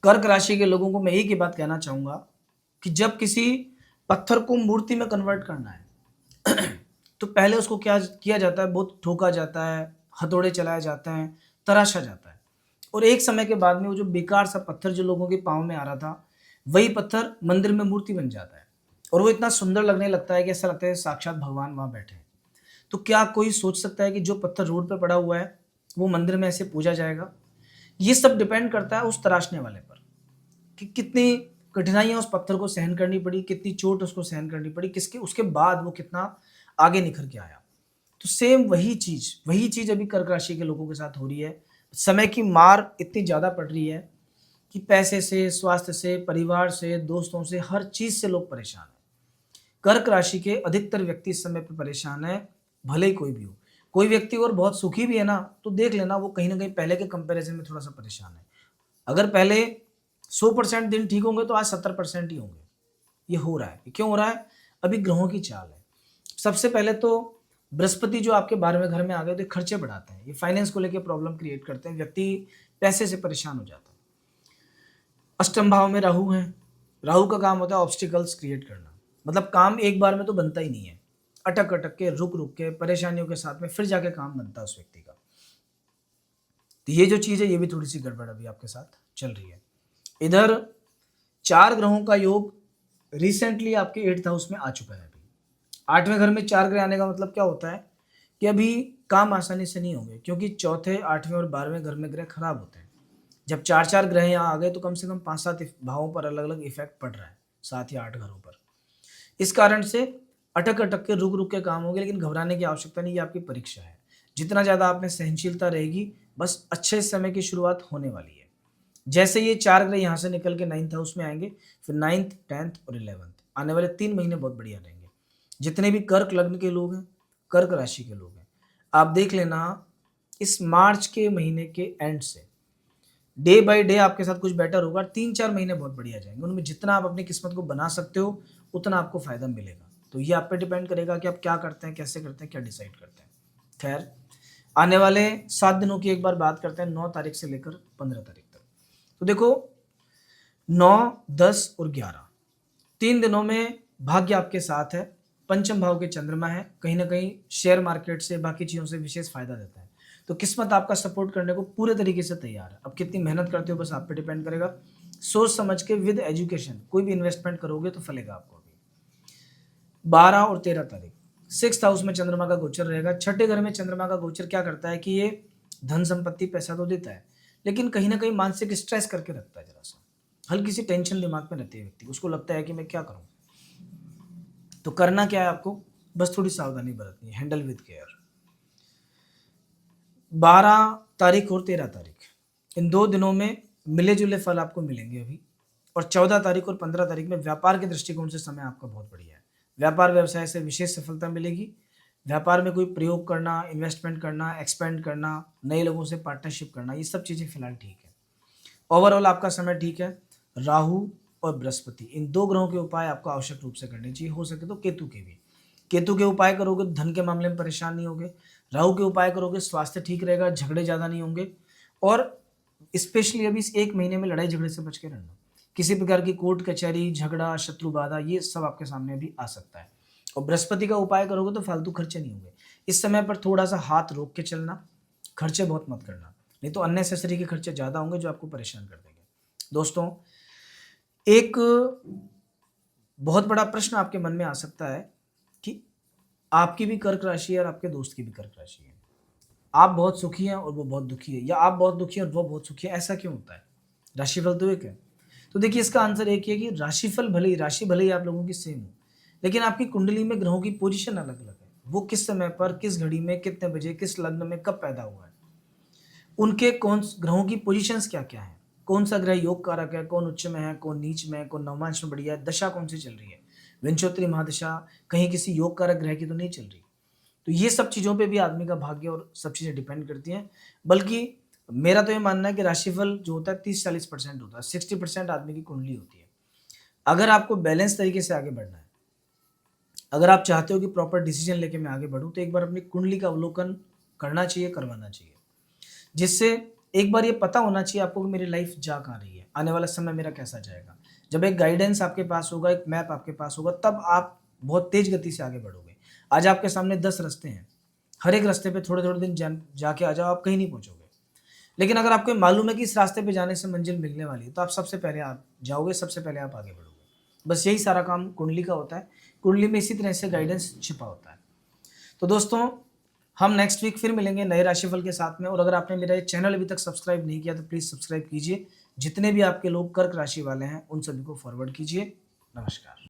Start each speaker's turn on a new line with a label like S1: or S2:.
S1: कर्क राशि के लोगों को मैं एक ही बात कहना चाहूंगा कि जब किसी पत्थर को मूर्ति में कन्वर्ट करना है तो पहले उसको क्या किया जाता है, बहुत ठोका जाता है, हथौड़े चलाए जाते हैं, तराशा जाता है। और एक समय के बाद में वो जो बेकार सा पत्थर जो लोगों के पाँव में आ रहा था, वही पत्थर मंदिर में मूर्ति बन जाता है और वो इतना सुंदर लगने लगता है कि ऐसा लगता है साक्षात भगवान वहां बैठे हैं। तो क्या कोई सोच सकता है कि जो पत्थर रोड पे पड़ा हुआ है वो मंदिर में ऐसे पूजा जाएगा? ये सब डिपेंड करता है उस तराशने वाले पर कि कितनी कठिनाइयां उस पत्थर को सहन करनी पड़ी, कितनी चोट उसको सहन करनी पड़ी, किसके उसके बाद वो कितना आगे निखर के आया। तो सेम वही चीज अभी कर्क राशि के लोगों के साथ हो रही है। समय की मार इतनी ज्यादा पड़ रही है कि पैसे से, स्वास्थ्य से, परिवार से, दोस्तों से, हर चीज से लोग परेशान हैं। कर्क राशि के अधिकतर व्यक्ति इस समय पर परेशान है, भले ही कोई भी हो। कोई व्यक्ति और बहुत सुखी भी है ना, तो देख लेना वो कहीं ना कहीं पहले के कंपैरिजन में थोड़ा सा परेशान है। अगर पहले 100% दिन ठीक होंगे तो आज 70% ही होंगे। ये हो रहा है, ये क्यों हो रहा है? अभी ग्रहों की चाल है। सबसे पहले तो बृहस्पति जो आपके 12वें घर में आ गए तो ये खर्चे बढ़ाते हैं, ये फाइनेंस को लेकर प्रॉब्लम क्रिएट करते हैं, व्यक्ति पैसे से परेशान हो जाता है। अष्टम भाव में राहु है। राहु का काम होता है ऑब्स्टिकल्स क्रिएट करना, मतलब काम एक बार में तो बनता ही नहीं है, अटक अटक के, रुक रुक के, परेशानियों के साथ में फिर जाके काम बनता है उस व्यक्ति का। तो ये जो चीज है ये भी थोड़ी सी गड़बड़ अभी आपके साथ चल रही है। इधर 4 ग्रहों का योग रिसेंटली आपके 8th हाउस में आ चुका है। अभी 8वें घर में 4 ग्रह आने का मतलब क्या होता है कि अभी काम आसानी से नहीं होंगे, क्योंकि चौथे, 8वें और 12वें घर में ग्रह खराब होते हैं। जब 4 ग्रह यहाँ आ गए तो कम से कम 5-7 भावों पर अलग अलग इफेक्ट पड़ रहा है, 7 या 8 घरों पर। इस कारण से अटक अटक के, रुक रुक के काम होंगे, लेकिन घबराने की आवश्यकता नहीं, ये आपकी परीक्षा है। जितना ज़्यादा आप में सहनशीलता रहेगी, बस अच्छे समय की शुरुआत होने वाली है। जैसे ये 4 ग्रह यहाँ से निकल के 9th हाउस में आएंगे, फिर 9th, 10th और 11th आने वाले 3 महीने बहुत बढ़िया रहेंगे। जितने भी कर्क लग्न के लोग हैं, कर्क राशि के लोग हैं, आप देख लेना इस मार्च के महीने के एंड से डे बाय डे आपके साथ कुछ बेटर होगा। 3-4 महीने बहुत बढ़िया जाएंगे, उनमें जितना आप अपनी किस्मत को बना सकते हो उतना आपको फायदा मिलेगा। तो ये आप पे डिपेंड करेगा कि आप क्या करते हैं, कैसे करते हैं, क्या डिसाइड करते हैं। खैर, आने वाले 7 दिनों की एक बार बात करते हैं, 9 तारीख से लेकर 15 तारीख तक। तो देखो 9, 10 और 11 3 दिनों में भाग्य आपके साथ है। पंचम भाव के चंद्रमा है, कहीं ना कहीं शेयर मार्केट से, बाकी चीज़ों से विशेष फायदा देता है। तो किस्मत आपका सपोर्ट करने को पूरे तरीके से तैयार है। अब कितनी मेहनत करते हो बस आप पे डिपेंड करेगा। सोच समझ के विद एजुकेशन कोई भी इन्वेस्टमेंट करोगे तो फलेगा आपको। अभी 12 और 13 तारीख 6th हाउस में चंद्रमा का गोचर रहेगा। छठे घर में चंद्रमा का गोचर क्या करता है कि ये धन संपत्ति, पैसा तो देता है, लेकिन कहीं ना कहीं मानसिक स्ट्रेस करके रखता है। जरा सा हल्की सी टेंशन दिमाग में रहती है व्यक्ति, उसको लगता है कि मैं क्या करूं। तो करना क्या है आपको, बस थोड़ी सावधानी बरतनी है, हैंडल विद केयर। 12 तारीख और 13 तारीख इन 2 दिनों में मिले जुले फल आपको मिलेंगे अभी। और 14 तारीख और 15 तारीख में व्यापार के दृष्टिकोण से समय आपका बहुत बढ़िया है। व्यापार व्यवसाय से विशेष सफलता मिलेगी। व्यापार में कोई प्रयोग करना, इन्वेस्टमेंट करना, एक्सपेंड करना, नए लोगों से पार्टनरशिप करना, ये सब चीज़ें फिलहाल ठीक है। ओवरऑल आपका समय ठीक है। राहु और बृहस्पति इन 2 ग्रहों के उपाय आपको आवश्यक रूप से करने चाहिए, हो सके तो केतु के भी। केतु के उपाय करोगे तो धन के मामले में परेशान नहीं होगे। राहु के उपाय करोगे स्वास्थ्य ठीक रहेगा, झगड़े ज़्यादा नहीं होंगे। और स्पेशली अभी इस 1 महीने में लड़ाई झगड़े से बच के रहना। किसी प्रकार की कोर्ट कचहरी, झगड़ा, शत्रु बाधा, ये सब आपके सामने भी आ सकता है। और बृहस्पति का उपाय करोगे तो फालतू खर्चे नहीं होंगे। इस समय पर थोड़ा सा हाथ रोक के चलना, खर्चे बहुत मत करना, नहीं तो अननेसेसरी के खर्चे ज़्यादा होंगे जो आपको परेशान कर देंगे। दोस्तों, एक बहुत बड़ा प्रश्न आपके मन में आ सकता है कि आपकी भी कर्क राशि है और आपके दोस्त की भी कर्क राशि है, आप बहुत सुखी हैं और वो बहुत दुखी है, या आप बहुत दुखी हैं और वो बहुत सुखी है, ऐसा क्यों होता है? राशिफल तो एक है। तो देखिए इसका आंसर एक ही है कि राशि भले ही आप लोगों की सेम हो, लेकिन आपकी कुंडली में ग्रहों की पोजीशन अलग अलग है। वो किस समय पर, किस घड़ी में, कितने बजे, किस लग्न में कब पैदा हुआ है, उनके कौन ग्रहों की पोजीशंस क्या क्या है, कौन सा ग्रह योग कारक है, कौन उच्च में है, कौन नीच में है, कौन नवमांश में बढ़िया है, दशा कौन सी चल रही है, विंशोत्तरी महादशा कहीं किसी योग कारक ग्रह की तो नहीं चल रही। तो ये सब चीज़ों पे भी आदमी का भाग्य और सब चीज़ें डिपेंड करती हैं। बल्कि मेरा तो ये मानना है कि राशिफल जो होता है 30-40% होता है, 60% आदमी की कुंडली होती है। अगर आपको बैलेंस तरीके से आगे बढ़ना है, अगर आप चाहते हो कि प्रॉपर डिसीजन लेके मैं आगे बढ़ूँ, तो एक बार अपनी कुंडली का अवलोकन करना चाहिए, करवाना चाहिए, जिससे एक बार ये पता होना चाहिए आपको कि मेरी लाइफ जा कहाँ रही है, आने वाला समय मेरा कैसा जाएगा। जब एक गाइडेंस आपके पास होगा, एक मैप आपके पास होगा, तब आप बहुत तेज गति से आगे बढ़ोगे। आज आपके सामने 10 रास्ते हैं, हर एक रास्ते पे थोड़े-थोड़े दिन जाके आ जाओ, आप कहीं नहीं पहुँचोगे। लेकिन अगर आपको मालूम है कि इस रास्ते पे जाने से मंजिल मिलने वाली है, तो आप सबसे पहले आप जाओगे, सबसे पहले आप आगे बढ़ोगे। बस यही सारा काम कुंडली का होता है। कुंडली में इसी तरह से गाइडेंस छिपा होता है। तो दोस्तों, हम नेक्स्ट वीक फिर मिलेंगे नए राशिफल के साथ में। और अगर आपने मेरा ये चैनल अभी तक सब्सक्राइब नहीं किया तो प्लीज़ सब्सक्राइब कीजिए। जितने भी आपके लोग कर्क राशि वाले हैं, उन सभी को फॉरवर्ड कीजिए। नमस्कार।